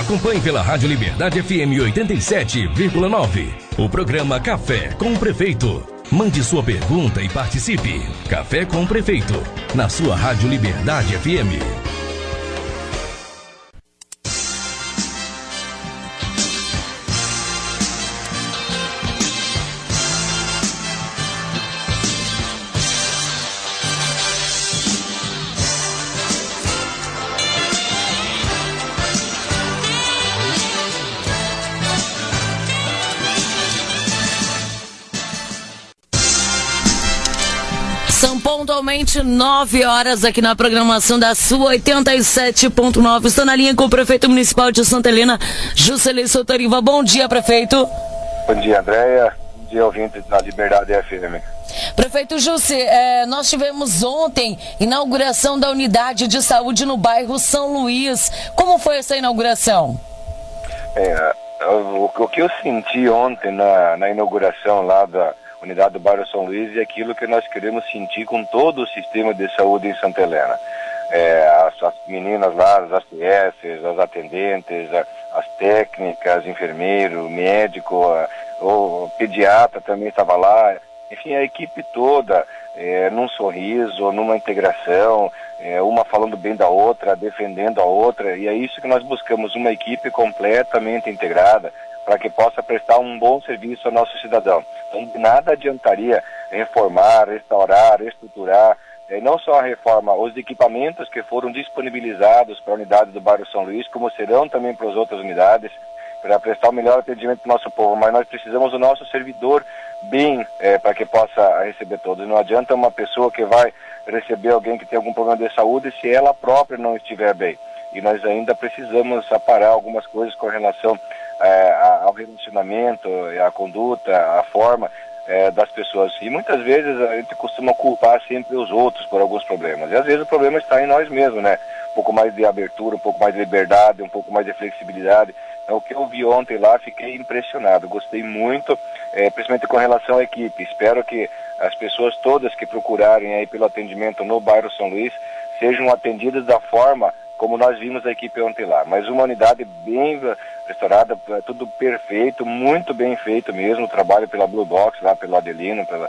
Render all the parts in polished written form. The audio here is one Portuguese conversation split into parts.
Acompanhe pela Rádio Liberdade FM 87,9. O programa Café com o Prefeito. Mande sua pergunta e participe. Café com o Prefeito, na sua Rádio Liberdade FM. São pontualmente 9 horas aqui na programação da sua 87.9. Estou na linha com o prefeito municipal de Santa Helena, Juscelino Sotoriva. Bom dia, prefeito. Bom dia, Andréia. Bom dia, ouvintes da Liberdade FM. Prefeito Jussi, nós tivemos ontem inauguração da unidade de saúde no bairro São Luís. Como foi essa inauguração? O que eu senti ontem na inauguração lá da unidade do bairro São Luís é aquilo que nós queremos sentir com todo o sistema de saúde em Santa Helena. As meninas lá, as ACS, as atendentes, as técnicas, enfermeiro, médico, o pediatra também estava lá. Enfim, a equipe toda, num sorriso, numa integração, uma falando bem da outra, defendendo a outra, e é isso que nós buscamos, uma equipe completamente integrada, para que possa prestar um bom serviço ao nosso cidadão. Então, nada adiantaria reformar, restaurar, reestruturar, não só a reforma, os equipamentos que foram disponibilizados para a unidade do bairro São Luís, como serão também para as outras unidades, para prestar o melhor atendimento para o nosso povo, mas nós precisamos do nosso servidor bem, para que possa receber todos. Não adianta uma pessoa que vai receber alguém que tem algum problema de saúde se ela própria não estiver bem. E nós ainda precisamos aparar algumas coisas com relação ao relacionamento, à conduta, à forma das pessoas. E muitas vezes a gente costuma culpar sempre os outros por alguns problemas. E às vezes o problema está em nós mesmos, né? Um pouco mais de abertura, um pouco mais de liberdade, um pouco mais de flexibilidade. Então, o que eu vi ontem lá, fiquei impressionado. Gostei muito, principalmente com relação à equipe. Espero que as pessoas todas que procurarem aí pelo atendimento no bairro São Luís sejam atendidas da forma como nós vimos a equipe ontem lá. Mas uma unidade bem restaurada, tudo perfeito, muito bem feito mesmo, o trabalho pela Blue Box, lá pelo Adelino, pela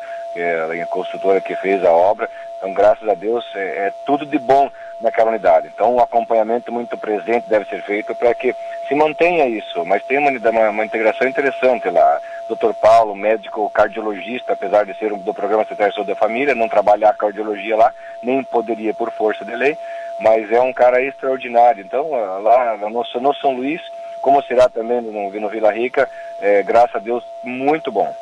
construtora que fez a obra. Então, graças a Deus, é tudo de bom naquela unidade. Então, um acompanhamento muito presente deve ser feito para que se mantenha isso, mas tem uma integração interessante lá. Dr. Paulo, médico cardiologista, apesar de ser do programa Secretaria de Saúde da Família, não trabalhar a cardiologia lá, nem poderia por força de lei, mas é um cara extraordinário. Então, lá no São Luís, como será também no Vila Rica, graças a Deus, muito bom.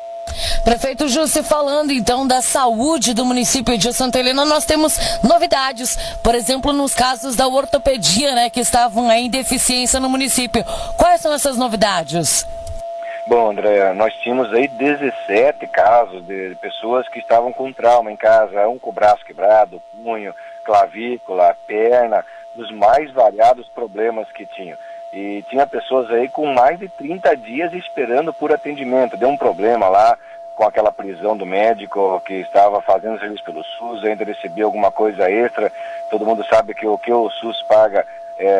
Prefeito Jussi, falando então da saúde do município de Santa Helena, nós temos novidades, por exemplo, nos casos da ortopedia, né, que estavam aí em deficiência no município. Quais são essas novidades? Bom, André, nós tínhamos aí 17 casos de pessoas que estavam com trauma em casa, um com o braço quebrado, punho, clavícula, perna, dos mais variados problemas que tinham. E tinha pessoas aí com mais de 30 dias esperando por atendimento. Deu um problema lá com aquela prisão do médico que estava fazendo serviço pelo SUS, ainda recebia alguma coisa extra. Todo mundo sabe que o que o SUS paga,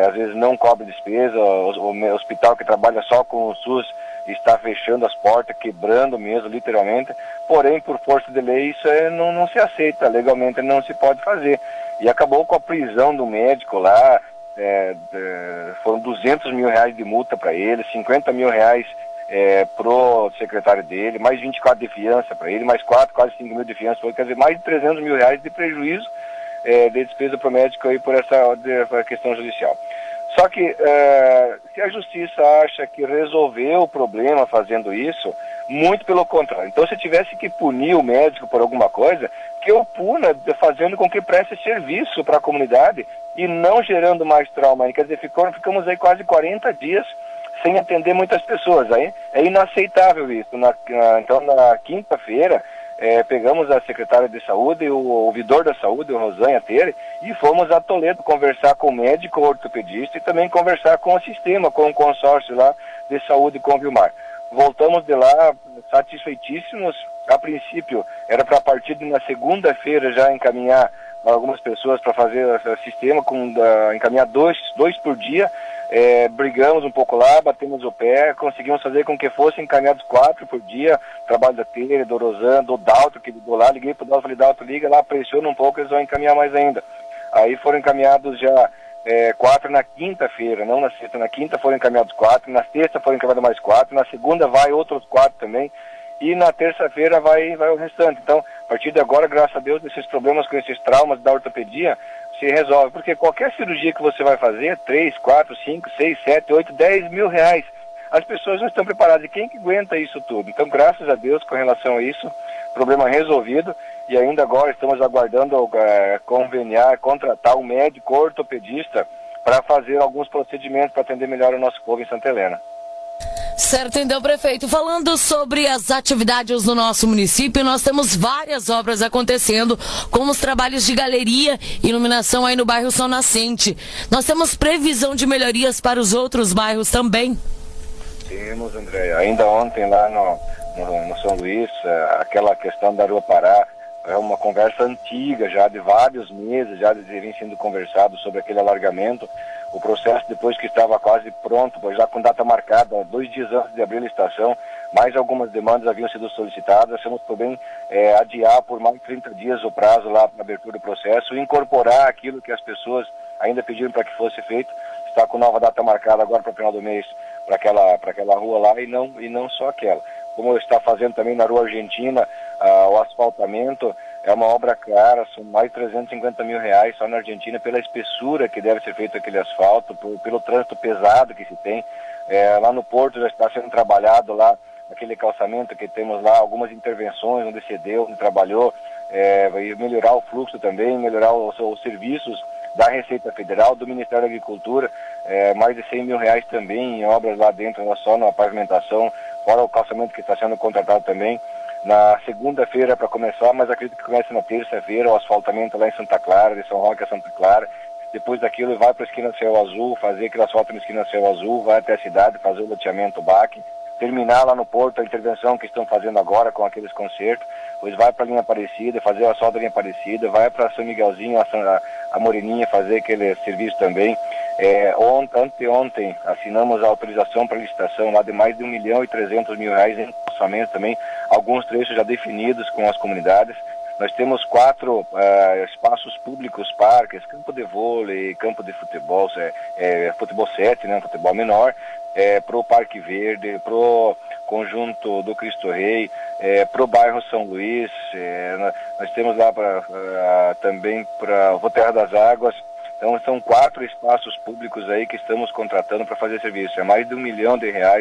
às vezes não cobre despesa. O hospital que trabalha só com o SUS está fechando as portas, quebrando mesmo, literalmente. Porém, por força de lei, isso não se aceita, legalmente não se pode fazer. E acabou com a prisão do médico lá. Foram 200 mil reais de multa para ele, 50 mil reais pro secretário dele, mais 24 de fiança para ele, mais 4, quase 5 mil de fiança, quer dizer, mais de 300 mil reais de prejuízo de despesa para o médico aí por essa questão judicial. Só que se a justiça acha que resolveu o problema fazendo isso, muito pelo contrário. Então, se tivesse que punir o médico por alguma coisa, que eu puna fazendo com que preste serviço para a comunidade e não gerando mais trauma. Quer dizer, ficamos aí quase 40 dias sem atender muitas pessoas. Aí é inaceitável isso. Então, na quinta-feira, pegamos a secretária de saúde, o ouvidor da saúde, o Rosanha Tere, e fomos a Toledo conversar com o médico ortopedista e também conversar com o sistema, com o consórcio lá de saúde com o Vilmar. Voltamos de lá satisfeitíssimos. A princípio, era para partir de na segunda-feira já encaminhar algumas pessoas para fazer o sistema, encaminhar dois por dia, brigamos um pouco lá, batemos o pé, conseguimos fazer com que fossem encaminhados 4 por dia, trabalho da Tere, do Rosan, do Dalto, que ligou lá, liguei pro Dalto, falei, Dalto, liga lá, pressiona um pouco, eles vão encaminhar mais ainda. Aí foram encaminhados já 4 na quinta-feira, não na sexta, na quinta foram encaminhados 4, na sexta foram encaminhados mais 4, na segunda vai outros 4 também, e na terça-feira vai o restante. Então, a partir de agora, graças a Deus, esses problemas com esses traumas da ortopedia se resolve, porque qualquer cirurgia que você vai fazer, 3, 4, 5, 6, 7, 8, 10 mil reais, as pessoas não estão preparadas, e quem que aguenta isso tudo? Então, graças a Deus, com relação a isso, problema resolvido, e ainda agora estamos aguardando conveniar, contratar um médico ortopedista para fazer alguns procedimentos para atender melhor o nosso povo em Santa Helena. Certo, então, prefeito, falando sobre as atividades do nosso município, nós temos várias obras acontecendo, como os trabalhos de galeria e iluminação aí no bairro São Nascente. Nós temos previsão de melhorias para os outros bairros também? Temos, André. Ainda ontem lá no São Luís, aquela questão da Rua Pará, é uma conversa antiga, já de vários meses, já vem sendo conversado sobre aquele alargamento. O processo, depois que estava quase pronto, já com data marcada, 2 dias antes de abrir a licitação, mais algumas demandas haviam sido solicitadas, temos também adiar por mais de 30 dias o prazo lá para a abertura do processo, incorporar aquilo que as pessoas ainda pediram para que fosse feito. Está com nova data marcada agora para o final do mês, para aquela rua lá, e não só aquela. Como está fazendo também na Rua Argentina, o asfaltamento, é uma obra cara, são mais de 350 mil reais só na Argentina, pela espessura que deve ser feito aquele asfalto, pelo trânsito pesado que se tem. Lá no Porto já está sendo trabalhado lá, aquele calçamento que temos lá, algumas intervenções onde cedeu, onde trabalhou, e melhorar o fluxo também, melhorar os serviços da Receita Federal, do Ministério da Agricultura, mais de 100 mil reais também em obras lá dentro, não só na pavimentação, fora o calçamento que está sendo contratado também. Na segunda-feira para começar, mas acredito que comece na terça-feira, o asfaltamento lá em Santa Clara, de São Roque a Santa Clara. Depois daquilo vai para a esquina Céu Azul, fazer aquele asfalto na esquina Céu Azul, vai até a cidade, fazer o loteamento BAC, terminar lá no Porto a intervenção que estão fazendo agora com aqueles concertos, depois vai para a linha Aparecida, fazer o asfalto da linha Aparecida, vai para São Miguelzinho, a Moreninha, fazer aquele serviço também. Anteontem assinamos a autorização para licitação lá de mais de 1.300.000 reais em orçamento também, alguns trechos já definidos com as comunidades. Nós temos 4 espaços públicos, parques, campo de vôlei, campo de futebol, futebol 7, né, futebol menor, para o Parque Verde, para o conjunto do Cristo Rei, para o bairro São Luís, nós temos lá também para o Terra das Águas. Então são 4 espaços públicos aí que estamos contratando para fazer serviço. É mais de R$1 milhão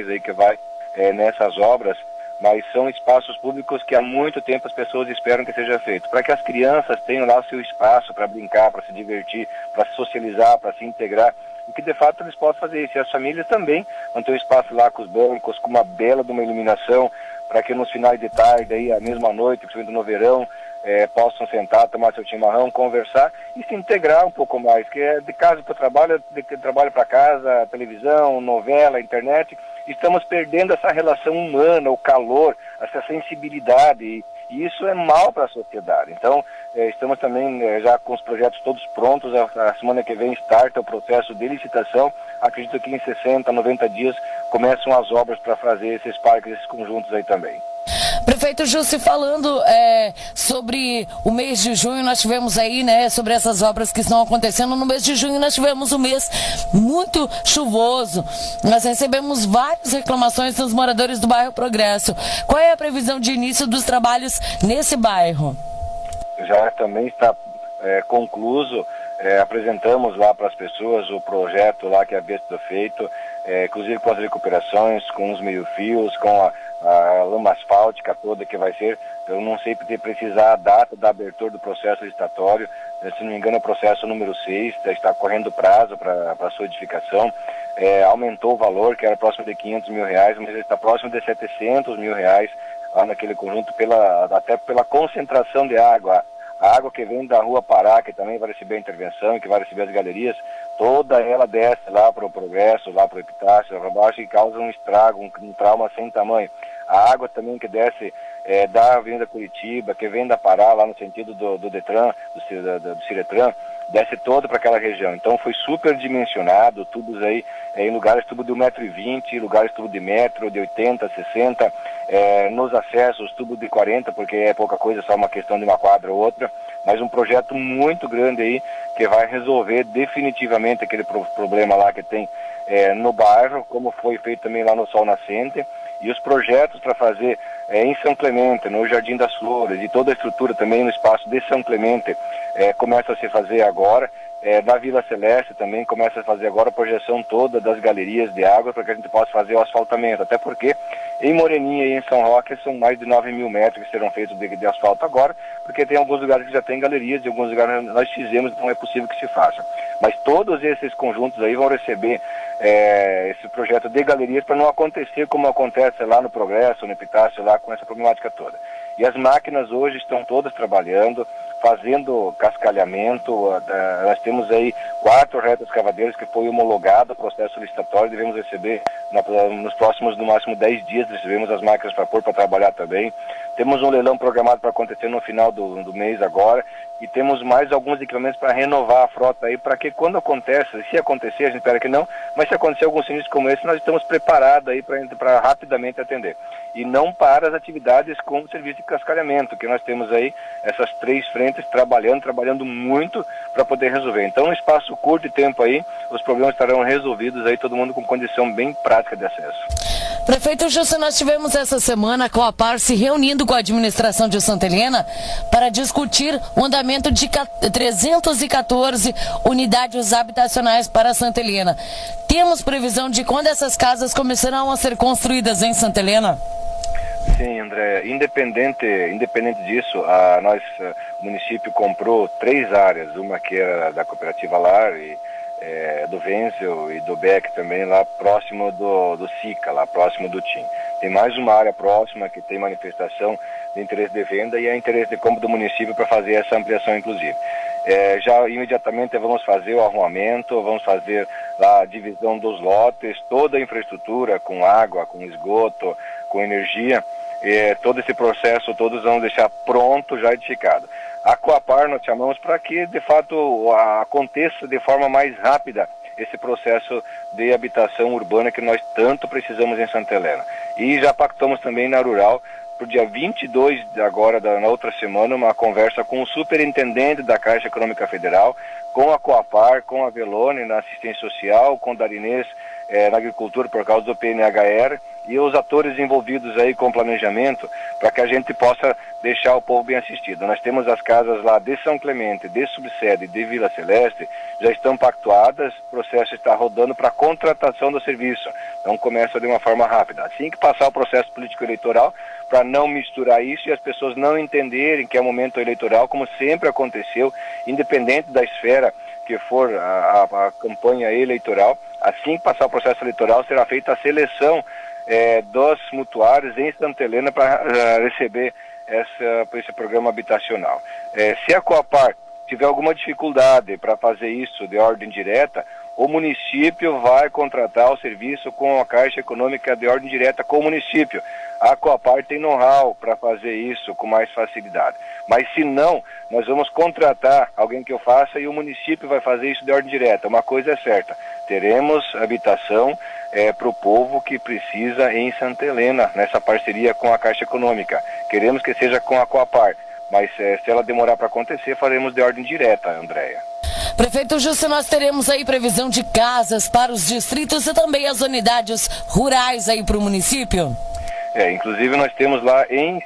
aí que vai nessas obras, mas são espaços públicos que há muito tempo as pessoas esperam que seja feito, para que as crianças tenham lá o seu espaço para brincar, para se divertir, para se socializar, para se integrar, e que de fato eles possam fazer isso. E as famílias também vão ter um espaço lá com os bancos, com uma bela de uma iluminação, para que nos finais de tarde, aí, a mesma noite, principalmente no verão, possam sentar, tomar seu chimarrão, conversar e se integrar um pouco mais, que é de casa para o trabalho, de trabalho para casa, televisão, novela, internet. Estamos perdendo essa relação humana, o calor, essa sensibilidade, e isso é mal para a sociedade. Então, estamos também já com os projetos todos prontos. A semana que vem starta o processo de licitação. Acredito que em 60, 90 dias começam as obras para fazer esses parques, esses conjuntos aí também. Prefeito Jussi, falando sobre o mês de junho, nós tivemos aí, né, sobre essas obras que estão acontecendo. No mês de junho nós tivemos um mês muito chuvoso. Nós recebemos várias reclamações dos moradores do bairro Progresso. Qual é a previsão de início dos trabalhos nesse bairro? Já também está concluso. Apresentamos lá para as pessoas o projeto lá que havia sido feito, inclusive com as recuperações, com os meio-fios, com a lama asfáltica toda que vai ser. Eu não sei precisar a data da abertura do processo licitatório. Se não me engano, é o processo número 6, está correndo prazo para a sua edificação. Aumentou o valor, que era próximo de R$500 mil, mas ele está próximo de R$700 mil lá naquele conjunto, até pela concentração de água. A água que vem da Rua Pará, que também vai receber a intervenção e que vai receber as galerias, toda ela desce lá para o Progresso, lá para o Epitácio, para baixo, e causa um estrago, um trauma sem tamanho. A água também que desce da Avenida Curitiba, que vem da Pará, lá no sentido do Detran, do Ciretran, desce toda para aquela região. Então foi super dimensionado, tubos aí, em lugares tubo de 1,20 m, lugares tubo de metro, de 80, 60, nos acessos tubo de 40, porque é pouca coisa, só uma questão de uma quadra ou outra, mas um projeto muito grande aí, que vai resolver definitivamente aquele problema lá que tem no bairro, como foi feito também lá no Sol Nascente, e os projetos para fazer em São Clemente, no Jardim das Flores, e toda a estrutura também no espaço de São Clemente, começa a se fazer agora. Na Vila Celeste também começa a fazer agora a projeção toda das galerias de água para que a gente possa fazer o asfaltamento, até porque em Moreninha e em São Roque são mais de 9 mil metros que serão feitos de asfalto agora, porque tem alguns lugares que já tem galerias, e alguns lugares nós fizemos, então é possível que se faça. Mas todos esses conjuntos aí vão receber esse projeto de galerias para não acontecer como acontece lá no Progresso, no Epitácio, lá com essa problemática toda. E as máquinas hoje estão todas trabalhando, fazendo cascalhamento. Nós temos aí 4 retas cavadeiras que foi homologado o processo licitatório, devemos receber nos próximos, no máximo 10 dias, recebemos as máquinas para pôr para trabalhar também. Temos um leilão programado para acontecer no final do mês agora, e temos mais alguns equipamentos para renovar a frota aí, para que quando acontece, se acontecer, a gente espera que não, mas se acontecer algum sinistro como esse, nós estamos preparados aí para rapidamente atender. E não para as atividades com o serviço de cascalhamento, que nós temos aí essas 3 frentes trabalhando muito para poder resolver. Então, no espaço curto de tempo aí, os problemas estarão resolvidos aí, todo mundo com condição bem prática de acesso. Prefeito Justo, nós tivemos essa semana a Coapar se reunindo com a administração de Santa Helena para discutir o andamento de 314 unidades habitacionais para Santa Helena. Temos previsão de quando essas casas começarão a ser construídas em Santa Helena? Sim, André, independente disso, o município comprou 3 áreas, uma que era da Cooperativa Lar, e do Wenzel e do Beck também, lá próximo do SICA, lá próximo do TIM. Tem mais uma área próxima que tem manifestação de interesse de venda, e é interesse de compra do município para fazer essa ampliação, inclusive. Já imediatamente vamos fazer o arrumamento, vamos fazer lá a divisão dos lotes, toda a infraestrutura com água, com esgoto, com energia, todo esse processo, todos vamos deixar pronto, já edificado. A Coapar nós chamamos para que, de fato, aconteça de forma mais rápida esse processo de habitação urbana que nós tanto precisamos em Santa Helena. E já pactamos também na Rural, para o dia 22 agora, na outra semana, uma conversa com o superintendente da Caixa Econômica Federal, com a Coapar, com a Velone na assistência social, com o Darinês na agricultura por causa do PNHR, e os atores envolvidos aí com o planejamento, para que a gente possa deixar o povo bem assistido. Nós temos as casas lá de São Clemente, de Subsede, de Vila Celeste, já estão pactuadas, o processo está rodando para contratação do serviço. Então começa de uma forma rápida. Assim que passar o processo político-eleitoral, para não misturar isso e as pessoas não entenderem que é momento eleitoral, como sempre aconteceu, independente da esfera que for a campanha eleitoral, assim que passar o processo eleitoral, será feita a seleção dos mutuários em Santa Helena para receber esse programa habitacional. Se a Coapar tiver alguma dificuldade para fazer isso de ordem direta, o município vai contratar o serviço com a Caixa Econômica de ordem direta com o município. A Coapar tem know-how para fazer isso com mais facilidade. Mas se não, nós vamos contratar alguém que eu faça e o município vai fazer isso de ordem direta. Uma coisa é certa, teremos habitação para o povo que precisa em Santa Helena, nessa parceria com a Caixa Econômica. Queremos que seja com a Coapar, mas se ela demorar para acontecer, faremos de ordem direta, Andréia. Prefeito Justo, nós teremos aí previsão de casas para os distritos e também as unidades rurais aí para o município? Inclusive nós temos lá em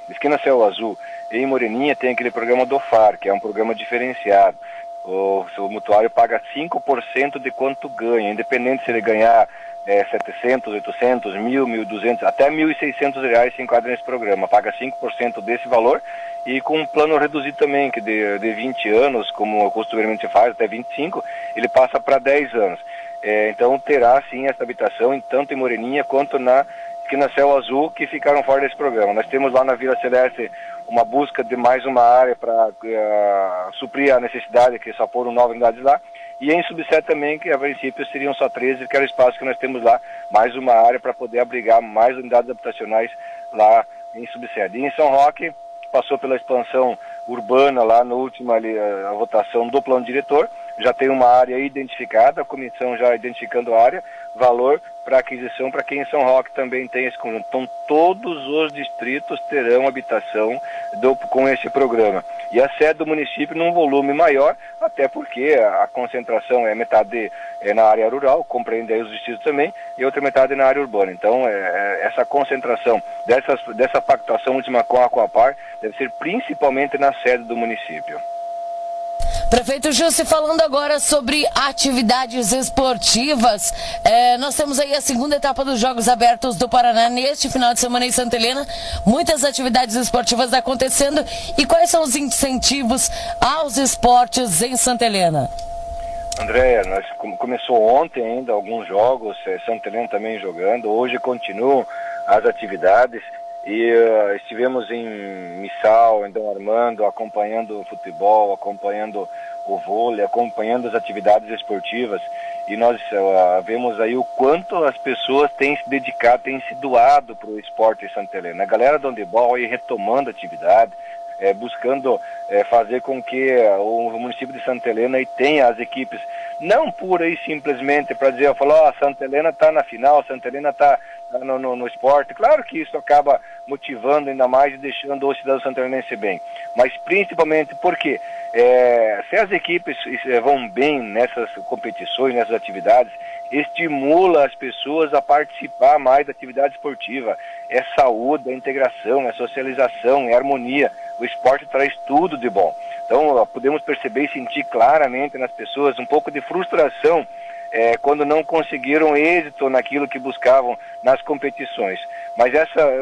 Esquina Céu Azul, em Moreninha, tem aquele programa do FAR, que é um programa diferenciado. O mutuário paga 5% de quanto ganha, independente se ele ganhar 700, 800, 1.000, 1.200, até R$1.600 se enquadra nesse programa. Paga 5% desse valor e com um plano reduzido também, que de 20 anos, como costumeiramente se faz, até 25, ele passa para 10 anos. Então terá sim essa habitação, tanto em Moreninha quanto na Esquina Céu Azul, que ficaram fora desse programa. Nós temos lá na Vila Celeste uma busca de mais uma área para suprir a necessidade, que só foram 9 unidades lá, e em Subsede também, que a princípio seriam só 13, que era o espaço que nós temos lá, mais uma área para poder abrigar mais unidades habitacionais lá em Subsede. E em São Roque, passou pela expansão urbana lá no último ali, a votação do plano diretor, já tem uma área identificada, a comissão já identificando a área, valor para aquisição para quem em São Roque também tem esse conjunto. Então todos os distritos terão habitação com esse programa. E a sede do município num volume maior, até porque a concentração é metade na área rural, compreende aí os distritos também, e outra metade na área urbana. Então essa concentração dessa pactuação última com a Coapar deve ser principalmente na sede do município. Prefeito Jussi, falando agora sobre atividades esportivas, nós temos aí a segunda etapa dos Jogos Abertos do Paraná neste final de semana em Santa Helena, muitas atividades esportivas acontecendo, e quais são os incentivos aos esportes em Santa Helena? Andréia, começou ontem ainda alguns jogos, Santa Helena também jogando, hoje continuam as atividades. E estivemos em Missal, em Dom Armando, acompanhando o futebol, acompanhando o vôlei, acompanhando as atividades esportivas, e nós vemos aí o quanto as pessoas têm se dedicado, têm se doado para o esporte em Santa Helena. A galera do handebol aí retomando a atividade, buscando fazer com que o município de Santa Helena aí tenha as equipes, não pura e simplesmente para dizer, Santa Helena está na final, Santa Helena está no esporte. Claro que isso acaba motivando ainda mais e deixando o cidadão santalinense bem, mas principalmente porque se as equipes vão bem nessas competições, nessas atividades, estimula as pessoas a participar mais da atividade esportiva. É saúde, é integração, é socialização, é harmonia. O esporte traz tudo de bom. Então podemos perceber e sentir claramente nas pessoas um pouco de frustração quando não conseguiram êxito naquilo que buscavam nas competições. Mas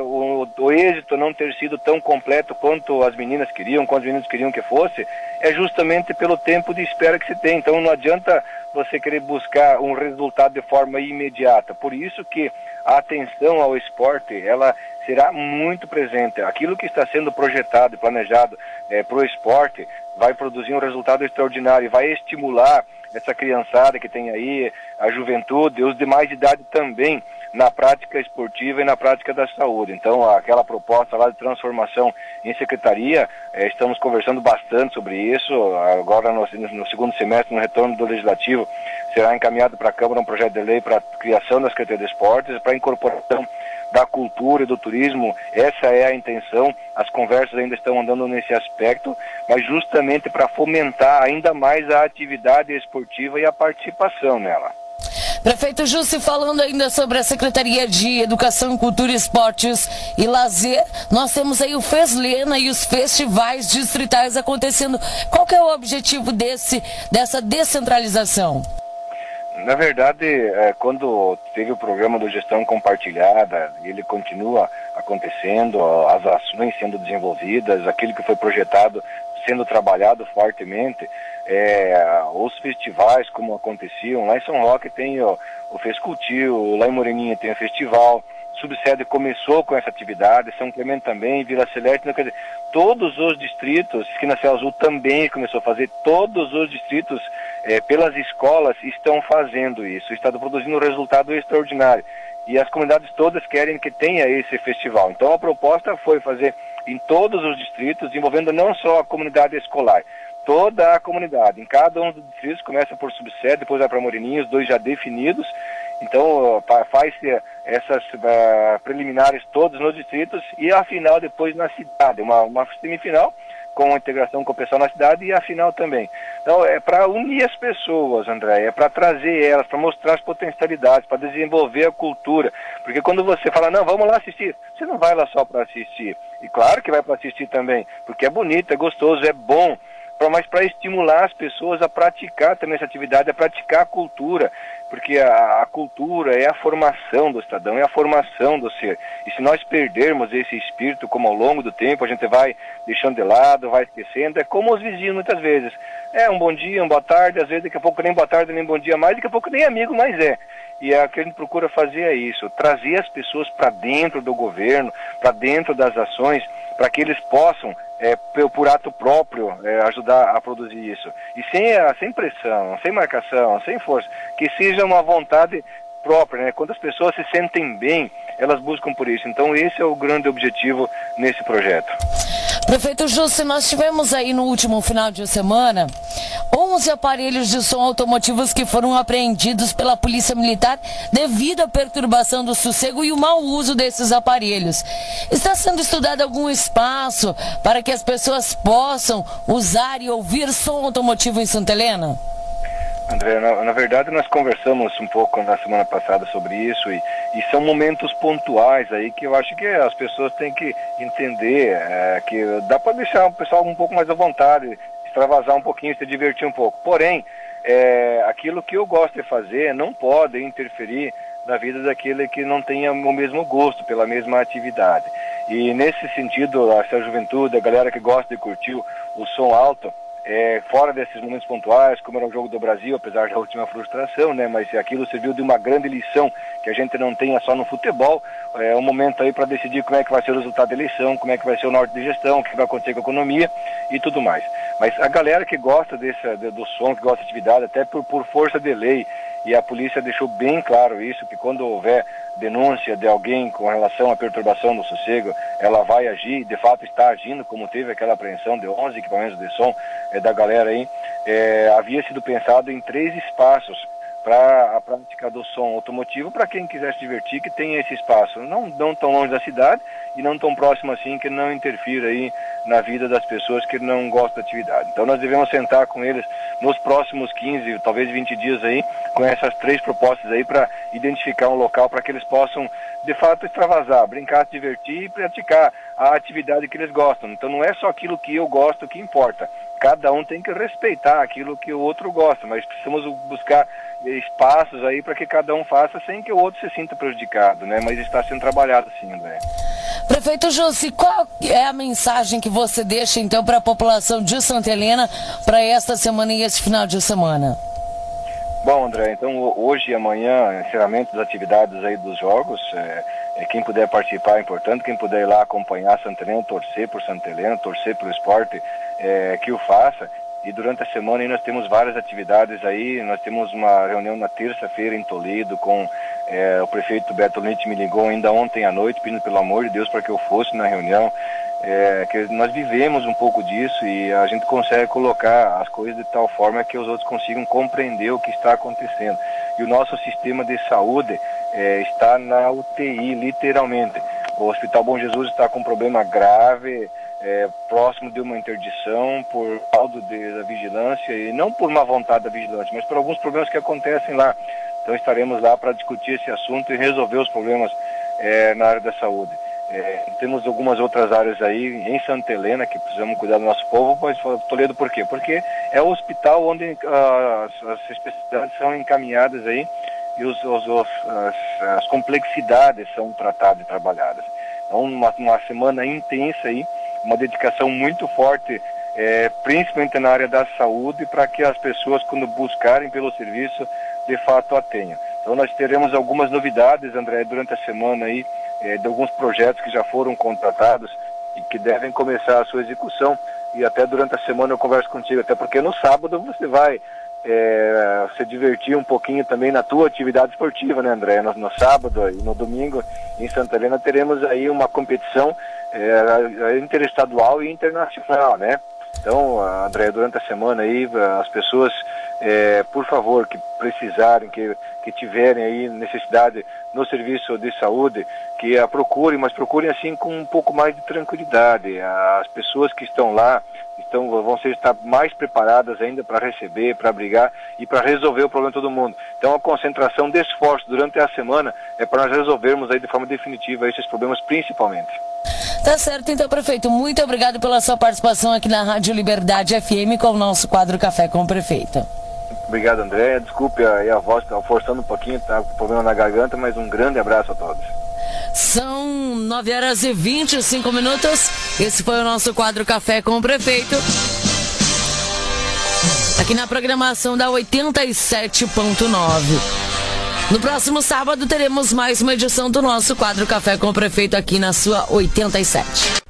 o êxito não ter sido tão completo quanto as meninas queriam, quanto os meninos queriam que fosse, é justamente pelo tempo de espera que se tem. Então não adianta você querer buscar um resultado de forma imediata. Por isso que a atenção ao esporte, ela será muito presente. Aquilo que está sendo projetado e planejado para o esporte vai produzir um resultado extraordinário, vai estimular essa criançada que tem aí, a juventude e os demais de idade também, na prática esportiva e na prática da saúde. Então, aquela proposta lá de transformação em secretaria, estamos conversando bastante sobre isso. Agora, no segundo semestre, no retorno do Legislativo, será encaminhado para a Câmara um projeto de lei para a criação da Secretaria de Esportes, para a incorporação da cultura e do turismo. Essa é a intenção. As conversas ainda estão andando nesse aspecto, mas justamente para fomentar ainda mais a atividade esportiva e a participação nela. Prefeito Jussi, falando ainda sobre a Secretaria de Educação, Cultura, Esportes e Lazer, nós temos aí o FESLENA e os festivais distritais acontecendo. Qual que é o objetivo dessa descentralização? Na verdade, quando teve o programa do Gestão Compartilhada, ele continua acontecendo, as ações sendo desenvolvidas, aquilo que foi projetado sendo trabalhado fortemente, os festivais como aconteciam, lá em São Roque tem o Fescultil, lá em Moreninha tem o festival, Subsede começou com essa atividade, São Clemente também, Vila Celeste, quer dizer, todos os distritos, Esquina Céu Azul também começou a fazer, todos os distritos pelas escolas estão fazendo isso, estão produzindo um resultado extraordinário. E as comunidades todas querem que tenha esse festival. Então a proposta foi fazer em todos os distritos, envolvendo não só a comunidade escolar, toda a comunidade. Em cada um dos distritos, começa por Subsede, depois vai para Moreninha, os 2 já definidos. Então faz-se essas preliminares todos nos distritos e a final depois na cidade, uma semifinal com a integração com o pessoal na cidade e a final também. Então é para unir as pessoas, André, é para trazer elas, para mostrar as potencialidades, para desenvolver a cultura, porque quando você fala, não, vamos lá assistir, você não vai lá só para assistir, e claro que vai para assistir também, porque é bonito, é gostoso, é bom, mas para estimular as pessoas a praticar também essa atividade, a praticar a cultura, porque a cultura é a formação do cidadão, é a formação do ser. E se nós perdermos esse espírito, como ao longo do tempo a gente vai deixando de lado, vai esquecendo, é como os vizinhos muitas vezes. Um bom dia, uma boa tarde, às vezes daqui a pouco nem boa tarde, nem bom dia mais, daqui a pouco nem amigo mais é. E o que a gente procura fazer é isso, trazer as pessoas para dentro do governo, para dentro das ações, para que eles possam, por ato próprio, ajudar a produzir isso. E sem pressão, sem marcação, sem força, que seja uma vontade própria, né? Quando as pessoas se sentem bem, elas buscam por isso. Então esse é o grande objetivo nesse projeto. Prefeito Jussi, nós tivemos aí no último final de semana 11 aparelhos de som automotivos que foram apreendidos pela Polícia Militar devido à perturbação do sossego e o mau uso desses aparelhos. Está sendo estudado algum espaço para que as pessoas possam usar e ouvir som automotivo em Santa Helena? André, na verdade nós conversamos um pouco na semana passada sobre isso e são momentos pontuais aí que eu acho que as pessoas têm que entender que dá para deixar o pessoal um pouco mais à vontade, extravasar um pouquinho, se divertir um pouco. Porém, aquilo que eu gosto de fazer não pode interferir na vida daquele que não tenha o mesmo gosto pela mesma atividade. E nesse sentido, essa juventude, a galera que gosta de curtir o som alto, fora desses momentos pontuais, como era o Jogo do Brasil, apesar da última frustração, né? Mas aquilo serviu de uma grande lição que a gente não tenha só no futebol. É um momento aí para decidir como é que vai ser o resultado da eleição, como é que vai ser o norte de gestão, o que vai acontecer com a economia e tudo mais. Mas a galera que gosta do som, que gosta de atividade, até por força de lei, e a polícia deixou bem claro isso, que quando houver denúncia de alguém com relação à perturbação do sossego, ela vai agir, de fato está agindo, como teve aquela apreensão de 11 equipamentos de som da galera aí. Havia sido pensado em 3 espaços para a prática do som automotivo, para quem quiser se divertir, que tenha esse espaço, não tão longe da cidade e não tão próximo assim, que não interfira aí na vida das pessoas que não gostam da atividade. Então nós devemos sentar com eles nos próximos 15, talvez 20 dias aí, com essas 3 propostas aí, para identificar um local para que eles possam, de fato, extravasar, brincar, se divertir e praticar a atividade que eles gostam. Então não é só aquilo que eu gosto que importa. Cada um tem que respeitar aquilo que o outro gosta, mas precisamos buscar espaços aí para que cada um faça sem que o outro se sinta prejudicado, né? Mas está sendo trabalhado sim, André. Prefeito Jussi, qual é a mensagem que você deixa então para a população de Santa Helena para esta semana e este final de semana? Bom, André, então hoje e amanhã, encerramento das atividades aí dos jogos, quem puder participar é importante, quem puder ir lá acompanhar Santa Helena, torcer por Santa Helena, torcer pelo esporte, que o faça. E durante a semana aí nós temos várias atividades aí, nós temos uma reunião na terça-feira em Toledo com o prefeito Beto Leite, me ligou ainda ontem à noite pedindo pelo amor de Deus para que eu fosse na reunião, que nós vivemos um pouco disso e a gente consegue colocar as coisas de tal forma que os outros consigam compreender o que está acontecendo. E o nosso sistema de saúde está na UTI, literalmente. O Hospital Bom Jesus está com um problema grave, próximo de uma interdição por causa da vigilância, e não por má vontade da vigilância, mas por alguns problemas que acontecem lá. Então estaremos lá para discutir esse assunto e resolver os problemas na área da saúde. Temos algumas outras áreas aí em Santa Helena que precisamos cuidar do nosso povo, mas Toledo por quê? Porque é o hospital onde as especialidades são encaminhadas aí e as complexidades são tratadas e trabalhadas. Então uma semana intensa aí, uma dedicação muito forte, principalmente na área da saúde, para que as pessoas, quando buscarem pelo serviço, de fato a tenham. Então nós teremos algumas novidades, André, durante a semana aí, de alguns projetos que já foram contratados e que devem começar a sua execução, e até durante a semana eu converso contigo, até porque no sábado você vai se divertir um pouquinho também na tua atividade esportiva, né, André? No sábado e no domingo em Santa Helena teremos aí uma competição interestadual e internacional, né? Então, André, durante a semana aí, as pessoas, por favor, que precisarem, que tiverem aí necessidade no serviço de saúde, que a procurem, mas procurem assim com um pouco mais de tranquilidade. As pessoas que estão lá vão estar mais preparadas ainda para receber, para brigar e para resolver o problema de todo mundo. Então a concentração de esforço durante a semana é para nós resolvermos aí de forma definitiva esses problemas principalmente. Tá certo, então, prefeito, muito obrigado pela sua participação aqui na Rádio Liberdade FM com o nosso quadro Café com o Prefeito. Obrigado, André. Desculpe aí a voz, tá forçando um pouquinho, tá com problema na garganta, mas um grande abraço a todos. São 9h25. Esse foi o nosso quadro Café com o Prefeito, aqui na programação da 87.9. No próximo sábado teremos mais uma edição do nosso quadro Café com o Prefeito aqui na sua 87.